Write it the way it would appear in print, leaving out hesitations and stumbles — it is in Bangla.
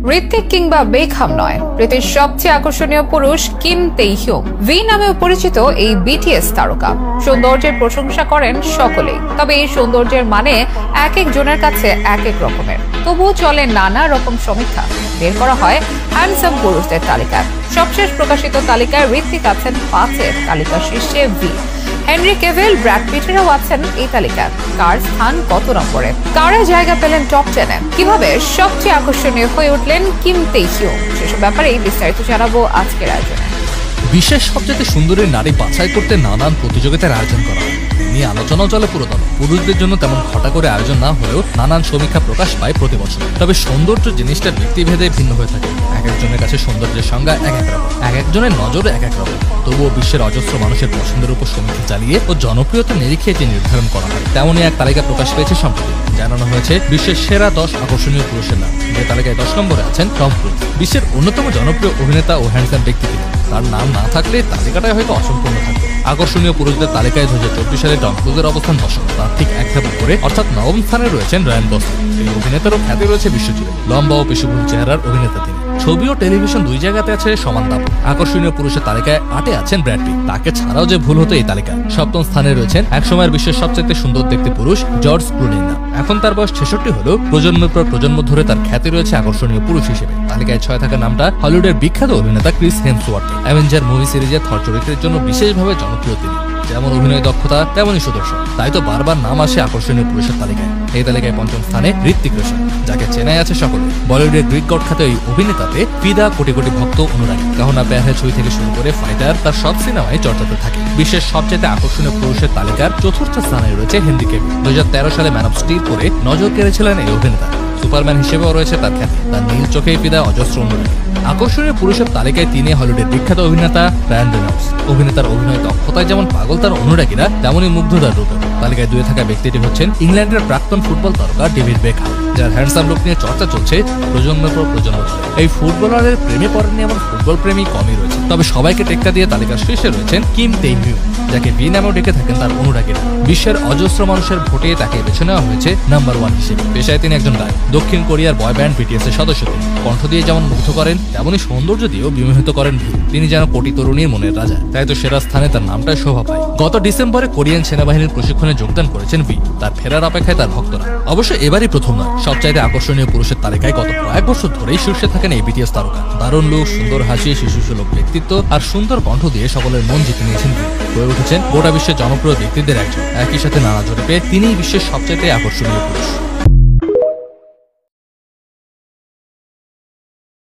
ঋত্বিক কিংবা বেকহাম নয়, পৃথিবীর সবচেয়ে আকর্ষণীয় পুরুষ কিম তেইহিউং ভি নামেও পরিচিত এই বিটিএস তারকা। সৌন্দর্যের প্রশংসা করেন সকলেই, তবে এই সৌন্দর্যের মানে এক এক জনের কাছে এক এক রকমের। তবুও চলে নানা রকম সমীক্ষা, বের করা হয় হ্যান্ডসাম পুরুষদের তালিকা। সবশেষ প্রকাশিত তালিকায় ঋত্বিক আছেন 5-এর তালিকা শীর্ষে ভি। হেনরি কেভিল, ব্র্যাড পিটেরও আছেন এই তালিকায়। কার স্থান কত নম্বরে, কারা জায়গা পেলেন টপ 10-এ, কিভাবে সবচেয়ে আকর্ষণীয় হয়ে উঠলেন কিম তেইহিউং, সেসব ব্যাপারেই বিস্তারিত জানাবো আজকের আয়োজনে। বিশ্বের সবচেয়ে সুন্দরী নারী বাছাই করতে নানান প্রতিযোগিতার আয়োজন করা হয়। নিয়ে আলোচনাও চলে পুরোদম। পুরুষদের জন্য তেমন ঘটা করে আয়োজন না হলেও নানান সমীক্ষা প্রকাশ পায় প্রতি বছর। তবে সৌন্দর্য জিনিসটা ব্যক্তিভেদে ভিন্ন হয়ে থাকে। এক একজনের কাছে সৌন্দর্যের সংজ্ঞা এক এক রকম, এক একজনের নজরে এক এক রকম। তবুও বিশ্বের অজস্র মানুষের পছন্দের উপর সমীক্ষা চালিয়ে ও জনপ্রিয়তা নিরিখে এটি নির্ধারণ করা হয়। তেমনই এক তালিকা প্রকাশ পেয়েছে সম্প্রতি। জানানো হয়েছে বিশ্বের সেরা 10 আকর্ষণীয় পুরুষের নাম। যে তালিকায় 10 নম্বরে আছেন টম ক্রুজ। বিশ্বের অন্যতম জনপ্রিয় অভিনেতা ও হ্যান্ডসাম ব্যক্তি তিনি। তার নাম না থাকলে তালিকাটাই হয়তো অসম্পূর্ণ থাকবে। আকর্ষণীয় পুরুষদের তালিকায় 2024 সালে টম ক্রুজের অবস্থান 10, তার ঠিক এক ধাপ উপরে অর্থাৎ 9ম স্থানে রয়েছেন রায়ান গসলিং। এই অভিনেতারও খ্যাতি রয়েছে বিশ্বজুড়ে। লম্বা ও পেশিবহুল চেহারার অভিনেতা তিনি। ছবি ও টেলিভিশন দুই জায়গাতে আছে সমান দাম। আকর্ষণীয় পুরুষের তালিকায় 8-এ আছেন ব্র্যাড পিট। তাকে ছাড়াও যে ভুল হতো এই তালিকা। 7ম স্থানে রয়েছেন একসময়ের বিশ্বের সবচেয়ে সুন্দর দেখতে পুরুষ জর্জ ক্লুনির নাম। এখন তার বয়স 66 হলেও প্রজন্মের পর প্রজন্ম ধরে তার খ্যাতি রয়েছে আকর্ষণীয় পুরুষ হিসেবে। তালিকায় 6 থাকা নামটা হলিউডের বিখ্যাত অভিনেতা ক্রিস হেমসওয়ার্থ। অ্যাভেঞ্জার মুভি সিরিজে থর চরিত্রের জন্য বিশেষভাবে জনপ্রিয় তিনি। যেমন অভিনয় দক্ষতা তেমনই সুদর্শন, তাই তো বারবার নাম আসে আকর্ষণীয় পুরুষের তালিকায়। এই তালিকায় 5ম স্থানে ঋত্বিক রোশন, যাকে চেনাই আছে সকলে। বলিউডের গ্রিক গড খ্যাত এই অভিনেতাতে ফিদা, কোটি কোটি ভক্ত অনুরাগী। কাহনা প্যার হ্যায় ছবি থেকে শুরু করে ফাইটার, তার সব সিনেমায় চর্চাতে থাকে। বিশ্বের সবচেয়ে আকর্ষণীয় পুরুষের তালিকার 4র্থ স্থানে রয়েছে হেনরি কেভিল। 2013 সালে ম্যান অফ স্টিল করে নজর কেড়েছিলেন এই অভিনেতা। সুপারম্যান হিসেবেও রয়েছে তার খ্যাতি। তার নীল চোখেই ফিদা অজস্র অনুরাগী। আকর্ষণীয় পুরুষের তালিকায় তিনি হলিউডের বিখ্যাত অভিনেতা রায়ান রেনল্ডস। অভিনেতার অভিনয় দক্ষতায় যেমন পাগল তার অনুরাগীরা, তেমনই মুগ্ধ তার রূপে। তালিকায় 2-এ থাকা ব্যক্তিটি হচ্ছেন ইংল্যান্ডের প্রাক্তন ফুটবল তারকা ডেভিড বেকহাম, যার হ্যান্ডসাম লুক নিয়ে চর্চা চলছে প্রজন্মের পর প্রজন্ম ধরে। এই ফুটবলারের প্রেমে পড়েননি এমন ফুটবল প্রেমী কমই রয়েছে। তবে সবাইকে টেক্কা দিয়ে তালিকার শীর্ষে রয়েছেন কিম তেইহিউং, যাকে ভি নামেও ডেকে থাকেন তার অনুরাগীরা। বিশ্বের অজস্র মানুষের ভোটে তাকে বেছে নেওয়া হয়েছে নাম্বার 1 হিসেবে। পেশায় তিনি একজন গায়ক। দক্ষিণ কোরিয়ার বয় ব্যান্ড বিটিএস এর সদস্য তিনি। কণ্ঠ দিয়ে যেমন মুগ্ধ করেন, তেমনই সৌন্দর্য দিয়েও বিমোহিত করেন ভি। তিনি যেন কোটি তরুণীর মনের রাজা, তাই তো সেরা স্থানে তার নামটাই শোভা পায়। গত ডিসেম্বরে কোরিয়ান সেনাবাহিনীর প্রশিক্ষণে যোগদান করেছেন ভি। তার ফেরার অপেক্ষায় তার ভক্তরা। অবশ্য এবারই প্রথম নয়, সবচাইতে আকর্ষণীয় পুরুষের তালিকায় গত কয়েক বছর ধরেই শীর্ষে থাকেন এই বিটিএস তারকা। দারুণ লুক, সুন্দর হাসি, শিশুসুলভ ব্যক্তিত্ব আর সুন্দর কণ্ঠ দিয়ে সকলের মন জিতে নিয়েছেন ভি। হয়ে উঠেছেন গোটা বিশ্বের জনপ্রিয় ব্যক্তিদের একজন। একই সাথে নানা জরিপে তিনিই বিশ্বের সবচাইতে আকর্ষণীয় পুরুষ।